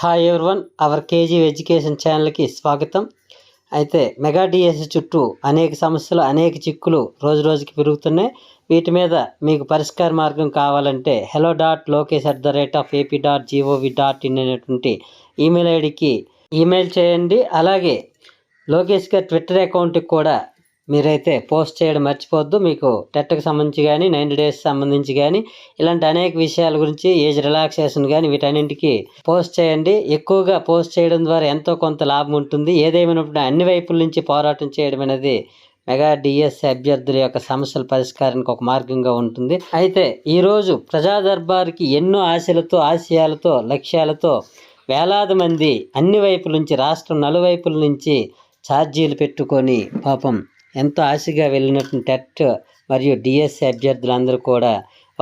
Hi everyone, our KG education ఛానల్కి స్వాగతం. అయితే మెగా డిఎస్సి చుట్టూ అనేక సమస్యలు, అనేక చిక్కులు రోజు రోజుకి పెరుగుతున్నాయి. వీటి మీద మీకు పరిష్కార మార్గం కావాలంటే hello.lokesh@ap.gov.in అనేటువంటి ఈమెయిల్ ఐడికి ఈమెయిల్ చేయండి. అలాగే లోకేష్ గారి ట్విట్టర్ అకౌంట్కి కూడా మీరైతే పోస్ట్ చేయడం మర్చిపోవద్దు. మీకు టెట్కి సంబంధించి కానీ 90 days సంబంధించి కానీ ఇలాంటి అనేక విషయాల గురించి, ఏజ్ రిలాక్సేషన్ కానీ వీటన్నింటికి పోస్ట్ చేయండి. ఎక్కువగా పోస్ట్ చేయడం ద్వారా ఎంతో కొంత లాభం ఉంటుంది. ఏదేమైనప్పుడు అన్ని వైపుల నుంచి పోరాటం చేయడం అనేది మెగా డిఎస్సి అభ్యర్థుల యొక్క సమస్యల పరిష్కారానికి ఒక మార్గంగా ఉంటుంది. అయితే ఈరోజు ప్రజా దర్బార్కి ఎన్నో ఆశలతో, ఆశయాలతో, లక్ష్యాలతో వేలాది మంది అన్ని వైపుల నుంచి, రాష్ట్రం నలువైపుల నుంచి ఛార్జీలు పెట్టుకొని పాపం ఎంతో ఆశగా వెళ్ళినటువంటి టెట్ మరియు డిఎస్సి అభ్యర్థులందరూ కూడా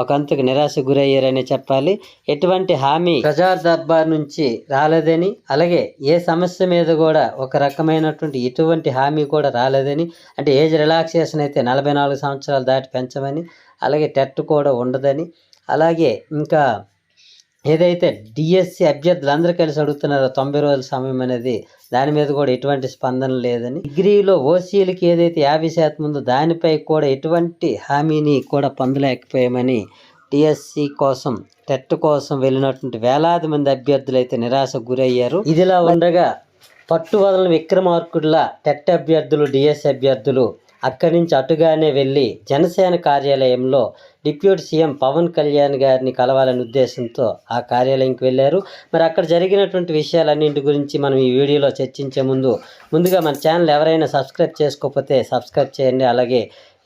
ఒకంతకు నిరాశ గురయ్యారనే చెప్పాలి. ఎటువంటి హామీ ప్రజా దర్బార్ నుంచి రాలేదని, అలాగే ఏ సమస్య మీద కూడా ఒక రకమైనటువంటి ఎటువంటి హామీ కూడా రాలేదని, అంటే ఏజ్ రిలాక్సేషన్ అయితే 44 సంవత్సరాలు దాటి పెంచమని, అలాగే టెట్ కూడా ఉండదని, అలాగే ఇంకా ఏదైతే డిఎస్సి అభ్యర్థులు అందరూ కలిసి అడుగుతున్నారో 90 రోజుల సమయం అనేది, దాని మీద కూడా ఎటువంటి స్పందన లేదని, డిగ్రీలో ఓసీలకి ఏదైతే 50% ఉందో దానిపై కూడా ఎటువంటి హామీని కూడా పొందలేకపోయామని డిఎస్సి కోసం, టెట్ కోసం వెళ్ళినటువంటి వేలాది మంది అభ్యర్థులు అయితే నిరాశకు గురయ్యారు. ఇదిలా ఉండగా పట్టువదలని విక్రమార్కుడిలా టెట్ అభ్యర్థులు, డిఎస్సి అభ్యర్థులు అక్కడి నుంచి అటుగానే వెళ్ళి జనసేన కార్యాలయంలో డిప్యూటీ సీఎం పవన్ కళ్యాణ్ గారిని కలవాలనే ఉద్దేశంతో ఆ కార్యాలయంకి వెళ్ళారు. మరి అక్కడ జరిగినటువంటి విషయాలన్నింటి గురించి మనం ఈ వీడియోలో చర్చించే ముందుగా మన ఛానల్ ఎవరైనా సబ్స్క్రైబ్ చేసుకోకపోతే సబ్స్క్రైబ్ చేయండి. అలాగే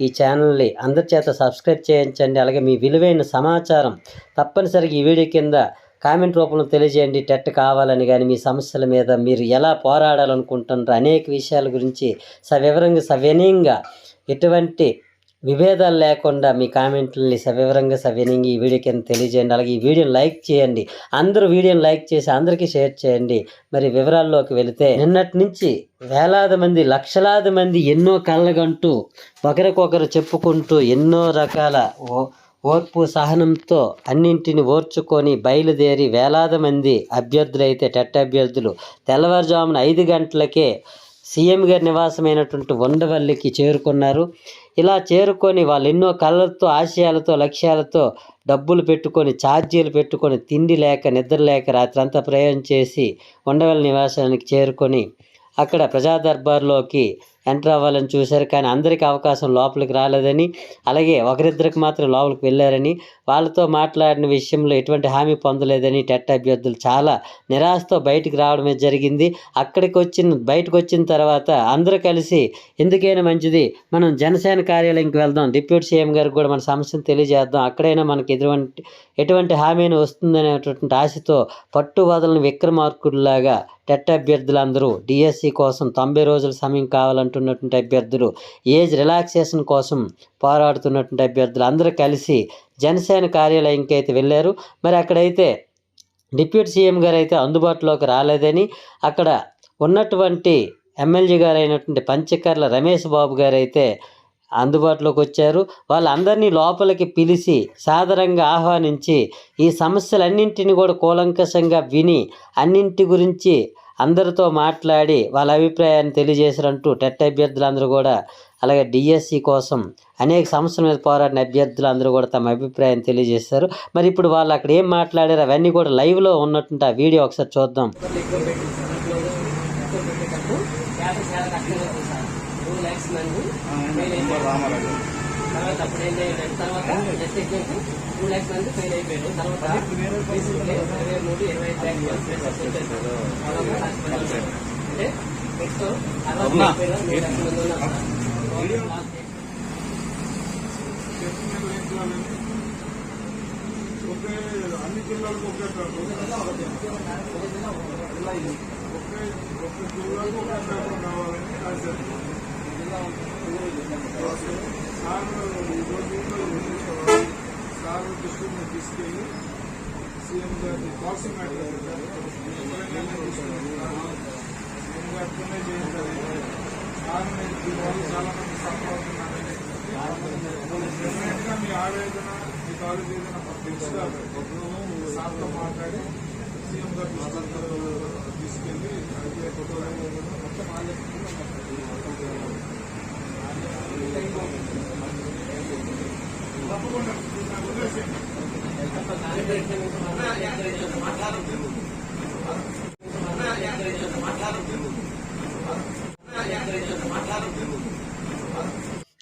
ఈ ఛానల్ని అందరి చేత సబ్స్క్రైబ్ చేయించండి. అలాగే మీ విలువైన సమాచారం తప్పనిసరిగా ఈ వీడియో కింద కామెంట్ రూపంలో తెలియజేయండి. టెట్ కావాలని కానీ, మీ సమస్యల మీద మీరు ఎలా పోరాడాలనుకుంటున్నారో అనేక విషయాల గురించి సవివరంగా, సవినయంగా, ఎటువంటి విభేదాలు లేకుండా మీ కామెంట్లని సవివరంగా, సవినయంగా ఈ వీడియో కింద తెలియజేయండి. అలాగే ఈ వీడియోని లైక్ చేయండి. అందరూ వీడియోని లైక్ చేసి అందరికీ షేర్ చేయండి. మరి వివరాల్లోకి వెళితే, నిన్నటి నుంచి వేలాది మంది, లక్షలాది మంది ఎన్నో కళ్ళగంటూ ఒకరికొకరు చెప్పుకుంటూ ఎన్నో రకాల ఓర్పు సహనంతో అన్నింటిని ఓర్చుకొని బయలుదేరి వేలాది మంది అభ్యర్థులైతే టెట్ అభ్యర్థులు తెల్లవారుజామున 5 గంటలకే సీఎం గారి నివాసమైనటువంటి ఉండవల్లికి చేరుకున్నారు. ఇలా చేరుకొని వాళ్ళు ఎన్నో కళ్ళతో, ఆశయాలతో, లక్ష్యాలతో డబ్బులు పెట్టుకొని, ఛార్జీలు పెట్టుకొని, తిండి లేక, నిద్ర లేక రాత్రంతా ప్రయాణం చేసి ఉండవల్లి నివాసానికి చేరుకొని అక్కడ ప్రజా దర్బార్లోకి ఎంటర్ అవ్వాలని చూశారు. కానీ అందరికీ అవకాశం లోపలికి రాలేదని, అలాగే ఒకరిద్దరికి మాత్రం లోపలికి వెళ్ళారని, వాళ్ళతో మాట్లాడిన విషయంలో ఎటువంటి హామీ పొందలేదని టెట్ అభ్యర్థులు చాలా నిరాశతో బయటికి రావడమే జరిగింది. బయటకు వచ్చిన తర్వాత అందరూ కలిసి ఎందుకైనా మంచిది మనం జనసేన కార్యాలయంకి వెళ్దాం, డిప్యూటీ సీఎం గారికి కూడా మన సమస్యను తెలియజేద్దాం, అక్కడైనా మనకి ఎటువంటి హామీని వస్తుందనేటువంటి ఆశతో పట్టు వదలని విక్రమార్కుడిలాగా టెట్ అభ్యర్థులందరూ డిఎస్సి కోసం 90 రోజుల సమయం కావాలంటున్నటువంటి అభ్యర్థులు, ఏజ్ రిలాక్సేషన్ కోసం పోరాడుతున్నటువంటి అభ్యర్థులు అందరూ కలిసి జనసేన కార్యాలయంకి అయితే వెళ్ళారు. మరి అక్కడైతే డిప్యూటీ సీఎం గారు అయితే అందుబాటులోకి రాలేదని, అక్కడ ఉన్నటువంటి ఎమ్మెల్యే గారు అయినటువంటి పంచకర్ల రమేష్ బాబు గారు అయితే అందుబాటులోకి వచ్చారు. వాళ్ళందరినీ లోపలికి పిలిచి సాదరంగా ఆహ్వానించి ఈ సమస్యలన్నింటినీ కూడా కూలంకషంగా విని అన్నింటి గురించి అందరితో మాట్లాడి వాళ్ళ అభిప్రాయాన్ని తెలియజేశారంటూ టెట్ అభ్యర్థులందరూ కూడా, అలాగే డిఎస్సి కోసం అనేక సమస్యల మీద పోరాడిన అభ్యర్థులందరూ కూడా తమ అభిప్రాయాన్ని తెలియజేశారు. మరి ఇప్పుడు వాళ్ళు అక్కడ ఏం మాట్లాడారు అవన్నీ కూడా లైవ్లో ఉన్నటువంటి ఆ వీడియో ఒకసారి చూద్దాం. తర్వాత అప్పుడు ఏం చేయాలి, తర్వాత జస్ట్ ఎగ్జామ్కి 2 lakhs మంది ఫెయిల్ అయిపోయారు. తర్వాత 25 అంటే నెక్స్ట్ 60 lakhs మంది ఉన్నారు. అన్ని జిల్లాలకు ఒకే కావాలని సార్ దృష్టిని తీసుకెళ్ళి సీఎం గారిని బాక్సింగ్ మాట్లాడారు. సీఎం గారితోనే చేయించాలి. సార్ వాళ్ళు చాలా మంది సఫర్ అవుతున్నారని మీ ఆవేదన, మీ కాలేజ్ ఏదైనా తెలుసు కాబట్టి సార్తో మాట్లాడి సీఎం గారు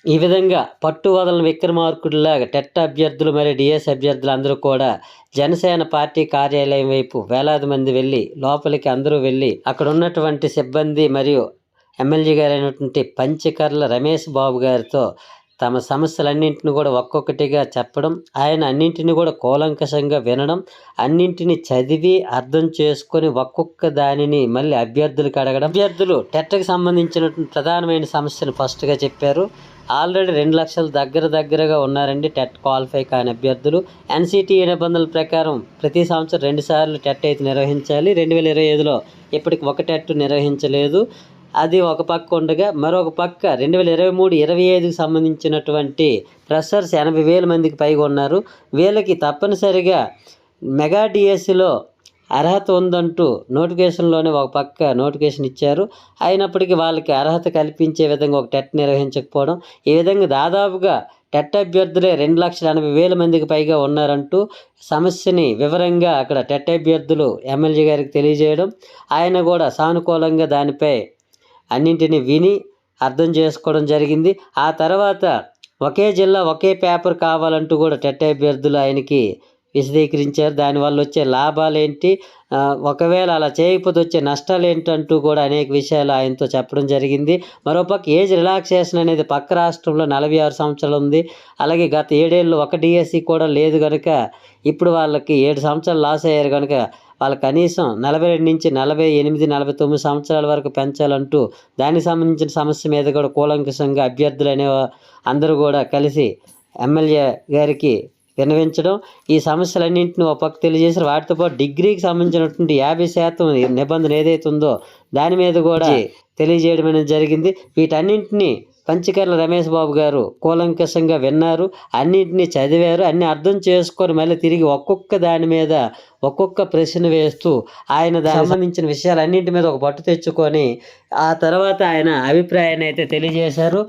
ఈ విధంగా పట్టు వదలని విక్రమార్కుడిలాగా టెట్ అభ్యర్థులు మరియు డిఎస్ అభ్యర్థులు అందరూ కూడా జనసేన పార్టీ కార్యాలయం వైపు వేలాది మంది వెళ్ళి లోపలికి అందరూ వెళ్ళి అక్కడ ఉన్నటువంటి సిబ్బంది మరియు ఎమ్మెల్యే గారైనటువంటి పంచకర్ల రమేష్ బాబు గారితో తమ సమస్యలన్నింటిని కూడా ఒక్కొక్కటిగా చెప్పడం, ఆయన అన్నింటినీ కూడా కూలంకషంగా వినడం, అన్నింటినీ చదివి అర్థం చేసుకొని ఒక్కొక్క దానిని మళ్ళీ అభ్యర్థులకు అడగడం. అభ్యర్థులు టెట్కి సంబంధించినటువంటి ప్రధానమైన సమస్యను ఫస్ట్గా చెప్పారు. ఆల్రెడీ 2 లక్షల దగ్గరగా ఉన్నారండి టెట్ క్వాలిఫై కాని అభ్యర్థులు. ఎన్సిటిఏ నిబంధనల ప్రకారం ప్రతి సంవత్సరం 2 సార్లు టెట్ అయితే నిర్వహించాలి. 2025లో ఇప్పటికి ఒక టెట్ నిర్వహించలేదు. అది ఒక పక్క ఉండగా మరొక పక్క 2023-25కి సంబంధించినటువంటి ఫ్రెషర్స్ 80,000 మందికి పైగా ఉన్నారు. వీళ్ళకి తప్పనిసరిగా మెగా డిఎస్సిలో అర్హత ఉందంటూ నోటిఫికేషన్లోనే ఒక పక్క నోటిఫికేషన్ ఇచ్చారు. అయినప్పటికీ వాళ్ళకి అర్హత కల్పించే విధంగా ఒక టెట్ నిర్వహించకపోవడం, ఈ విధంగా దాదాపుగా టెట్ అభ్యర్థులే 2,80,000 మందికి పైగా ఉన్నారంటూ సమస్యని వివరంగా అక్కడ టెట్ అభ్యర్థులు ఎమ్మెల్యే గారికి తెలియజేయడం, ఆయన కూడా సానుకూలంగా దానిపై అన్నింటినీ విని అర్థం చేసుకోవడం జరిగింది. ఆ తర్వాత ఒకే జిల్లా ఒకే పేపర్ కావాలంటూ కూడా టెట్ అభ్యర్థులు ఆయనకి విశదీకరించారు. దానివల్ల వచ్చే లాభాలు ఏంటి, ఒకవేళ అలా చేయకపోతే వచ్చే నష్టాలు ఏంటంటూ కూడా అనేక విషయాలు ఆయనతో చెప్పడం జరిగింది. మరోపక్క ఏజ్ రిలాక్సేషన్ అనేది పక్క రాష్ట్రంలో 46 సంవత్సరాలు ఉంది. అలాగే గత 7 ఏళ్ళు ఒక డిఎస్సి కూడా లేదు కనుక ఇప్పుడు వాళ్ళకి 7 సంవత్సరాలు లాస్ అయ్యారు కనుక వాళ్ళు కనీసం 42 నుంచి 48, 49 సంవత్సరాల వరకు పెంచాలంటూ దానికి సంబంధించిన సమస్య మీద కూడా కూలంకషంగా అభ్యర్థులు అనే అందరూ కూడా కలిసి ఎమ్మెల్యే గారికి విన్నవించడం, ఈ సమస్యలన్నింటినీ ఒక పక్క తెలియజేశారు. వాటితో పాటు డిగ్రీకి సంబంధించినటువంటి 50% నిబంధన ఏదైతే ఉందో దాని మీద కూడా తెలియజేయడం అనేది జరిగింది. వీటన్నింటినీ పంచకర్ల రమేష్ బాబు గారు కూలంకషంగా విన్నారు, అన్నింటినీ చదివారు, అన్నీ అర్థం చేసుకొని మళ్ళీ తిరిగి ఒక్కొక్క దాని మీద ఒక్కొక్క ప్రశ్న వేస్తూ ఆయన దానికి సంబంధించిన విషయాలన్నింటి మీద ఒక పట్టు తెచ్చుకొని ఆ తర్వాత ఆయన అభిప్రాయాన్ని అయితే తెలియజేశారు.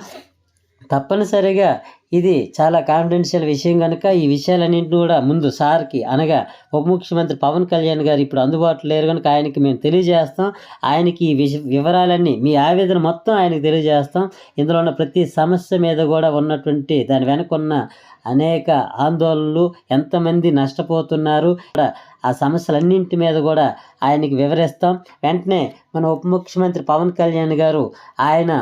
తప్పనిసరిగా ఇది చాలా కాన్ఫిడెన్షియల్ విషయం కనుక ఈ విషయాలన్నింటినీ కూడా ముందు సార్కి అనగా ఉప ముఖ్యమంత్రి పవన్ కళ్యాణ్ గారు ఇప్పుడు అందుబాటులో లేరు కనుక ఆయనకి మేము తెలియజేస్తాం. ఆయనకి ఈ వివరాలన్నీ మీ ఆవేదన మొత్తం ఆయనకి తెలియజేస్తాం. ఇందులో ఉన్న ప్రతి సమస్య మీద కూడా ఉన్నటువంటి దాని వెనకున్న అనేక ఆందోళనలు, ఎంతమంది నష్టపోతున్నారు, ఆ సమస్యలన్నింటి మీద కూడా ఆయనకి వివరిస్తాం. వెంటనే మన ఉప ముఖ్యమంత్రి పవన్ కళ్యాణ్ గారు ఆయన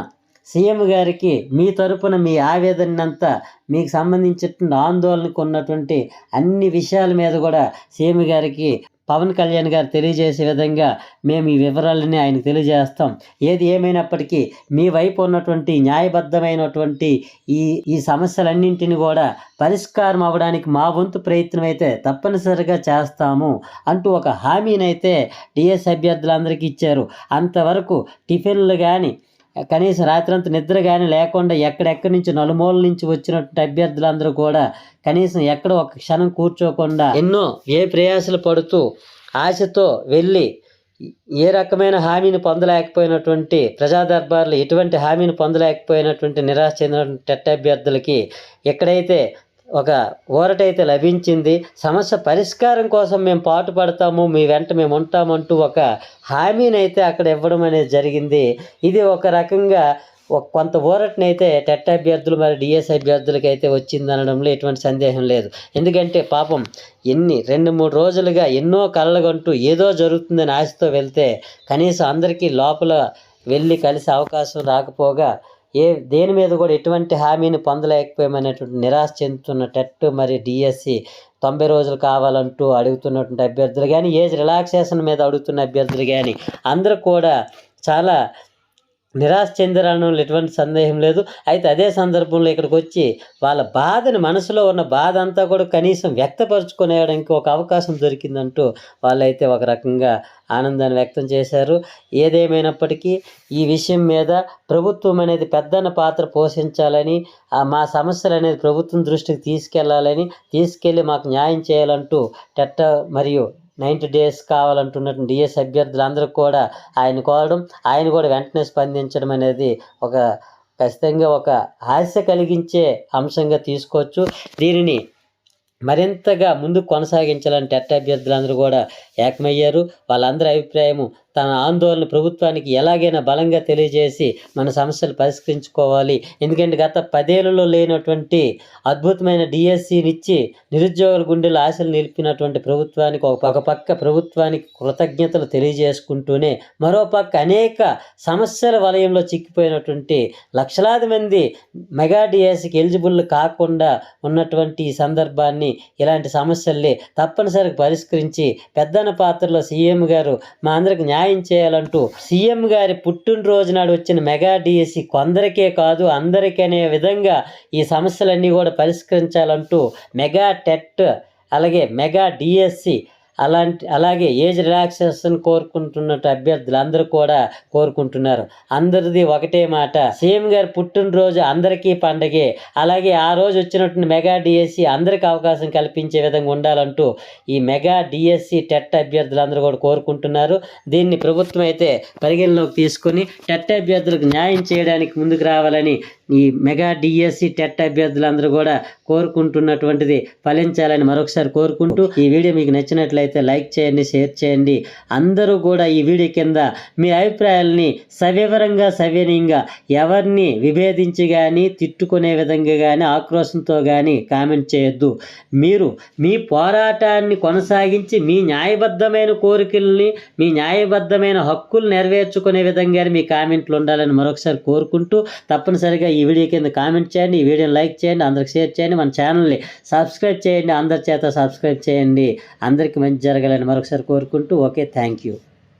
సీఎం గారికి మీ తరపున మీ ఆవేదనంతా మీకు సంబంధించిన ఆందోళనకు ఉన్నటువంటి అన్ని విషయాల మీద కూడా సీఎం గారికి పవన్ కళ్యాణ్ గారు తెలియజేసే విధంగా మేము ఈ వివరాలని ఆయనకు తెలియజేస్తాం. ఏది ఏమైనప్పటికీ మీ వైపు ఉన్నటువంటి న్యాయబద్ధమైనటువంటి ఈ సమస్యలన్నింటినీ కూడా పరిష్కారం అవ్వడానికి మా వంతు ప్రయత్నం అయితే తప్పనిసరిగా చేస్తాము అంటూ ఒక హామీనైతే డిఎస్ అభ్యర్థులందరికీ ఇచ్చారు. అంతవరకు టిఫిన్లు కానీ కనీసం రాత్రంతా నిద్ర కానీ లేకుండా ఎక్కడెక్కడి నుంచి నలుమూల నుంచి వచ్చినటువంటి అభ్యర్థులందరూ కూడా కనీసం ఎక్కడ ఒక క్షణం కూర్చోకుండా ఎన్నో ప్రయాసలు పడుతూ ఆశతో వెళ్ళి ఏ రకమైన హామీని పొందలేకపోయినటువంటి ప్రజా దర్బార్లు ఎటువంటి హామీని పొందలేకపోయినటువంటి నిరాశ చెందినటువంటి టెట్ అభ్యర్థులకి ఎక్కడైతే ఒక ఊరటైతే లభించింది, సమస్య పరిష్కారం కోసం మేము పాటుపడతాము, మీ వెంట మేము ఉంటామంటూ ఒక హామీనైతే అక్కడ ఇవ్వడం అనేది జరిగింది. ఇది ఒక రకంగా కొంత ఊరటనైతే టెట్ అభ్యర్థులు మరి డిఎస్ అభ్యర్థులకి అయితే వచ్చిందనడంలో ఎటువంటి సందేహం లేదు. ఎందుకంటే పాపం 2-3 రోజులుగా ఎన్నో కలలుగంటూ ఏదో జరుగుతుందని ఆశతో వెళ్తే కనీసం అందరికీ లోపల వెళ్ళి కలిసే అవకాశం రాకపోగా దేని మీద కూడా ఎటువంటి హామీని పొందలేకపోయామనేటువంటి నిరాశ చెందుతున్న టెట్ మరి డిఎస్సి 90 రోజులు కావాలంటూ అడుగుతున్నటువంటి అభ్యర్థులు కానీ ఏజ్ రిలాక్సేషన్ మీద అడుగుతున్న అభ్యర్థులు కానీ అందరూ కూడా చాలా నిరాశ చెందడంలో ఎటువంటి సందేహం లేదు. అయితే అదే సందర్భంలో ఇక్కడికి వచ్చి వాళ్ళ బాధని, మనసులో ఉన్న బాధ అంతా కూడా కనీసం వ్యక్తపరచుకునేయడానికి ఒక అవకాశం దొరికిందంటూ వాళ్ళైతే ఒక రకంగా ఆనందాన్ని వ్యక్తం చేశారు. ఏదేమైనప్పటికీ ఈ విషయం మీద ప్రభుత్వం అనేది పెద్దన్న పాత్ర పోషించాలని, మా సమస్యలు అనేది ప్రభుత్వం దృష్టికి తీసుకెళ్ళి మాకు న్యాయం చేయాలంటూ టెట్ మరియు 90 days కావాలంటున్నటువంటి డిఎస్ అభ్యర్థులందరూ కూడా ఆయన కోరడం, ఆయన కూడా వెంటనే స్పందించడం అనేది ఒక ఖచ్చితంగా ఒక ఆశ కలిగించే అంశంగా తీసుకోవచ్చు. దీనిని మరింతగా ముందుకు కొనసాగించాలని టెట్ అభ్యర్థులందరూ కూడా ఏకమయ్యారు. వాళ్ళందరి అభిప్రాయము తన ఆందోళన ప్రభుత్వానికి ఎలాగైనా బలంగా తెలియజేసి మన సమస్యలు పరిష్కరించుకోవాలి. ఎందుకంటే గత 10 ఏళ్లలో లేనటువంటి అద్భుతమైన డిఎస్సినిచ్చి నిరుద్యోగుల గుండెలు ఆశలు నిలిపినటువంటి ప్రభుత్వానికి ఒక పక్క ప్రభుత్వానికి కృతజ్ఞతలు తెలియజేసుకుంటూనే మరో పక్క అనేక సమస్యల వలయంలో చిక్కిపోయినటువంటి లక్షలాది మంది మెగా డిఎస్సికి ఎలిజిబుల్ కాకుండా ఉన్నటువంటి ఈ సందర్భాన్ని, ఇలాంటి సమస్యల్ని తప్పనిసరిగా పరిష్కరించి పెద్దన్న పాత్రలో సీఎం గారు మా అందరికి న్యాయం చేయాలంటూ సీఎం గారి పుట్టినరోజు నాడు వచ్చిన మెగా డిఎస్సి కొందరికే కాదు అందరికీ అనే విధంగా ఈ సమస్యలన్నీ కూడా పరిష్కరించాలంటూ మెగా టెట్ అలాగే మెగా డిఎస్సి అలాగే ఏజ్ రిలాక్సేషన్ కోరుకుంటున్నట్టు అభ్యర్థులు అందరూ కూడా కోరుకుంటున్నారు. అందరిది ఒకటే మాట, సీఎం గారి పుట్టినరోజు అందరికీ పండగే, అలాగే ఆ రోజు వచ్చినటువంటి మెగా డిఎస్సి అందరికీ అవకాశం కల్పించే విధంగా ఉండాలంటూ ఈ మెగా డిఎస్సి టెట్ అభ్యర్థులు అందరూ కూడా కోరుకుంటున్నారు. దీన్ని ప్రభుత్వం అయితే పరిగణలోకి తీసుకొని టెట్ అభ్యర్థులకు న్యాయం చేయడానికి ముందుకు రావాలని ఈ మెగా డిఎస్సి టెట్ అభ్యర్థులందరూ కూడా కోరుకుంటున్నటువంటిది ఫలించాలని మరొకసారి కోరుకుంటూ, ఈ వీడియో మీకు నచ్చినట్లయితే లైక్ చేయండి, షేర్ చేయండి. అందరూ కూడా ఈ వీడియో కింద మీ అభిప్రాయాలని సవివరంగా సవినయంగా ఎవరిని విభేదించి కానీ తిట్టుకునే విధంగా కానీ ఆక్రోశంతో కానీ కామెంట్ చేయొద్దు. మీరు మీ పోరాటాన్ని కొనసాగించి మీ న్యాయబద్ధమైన కోరికల్ని, మీ న్యాయబద్ధమైన హక్కులు నెరవేర్చుకునే విధంగానే మీ కామెంట్లు ఉండాలని మరొకసారి కోరుకుంటూ, తప్పనిసరిగా ఈ వీడియో కింద కామెంట్ చేయండి, ఈ వీడియోని లైక్ చేయండి, అందరికి షేర్ చేయండి, మన ఛానల్ని సబ్స్క్రైబ్ చేయండి, అందరి చేత సబ్స్క్రైబ్ చేయండి. అందరికీ మంచి జరగాలని మరొకసారి కోరుకుంటూ ఓకే, థ్యాంక్ యూ.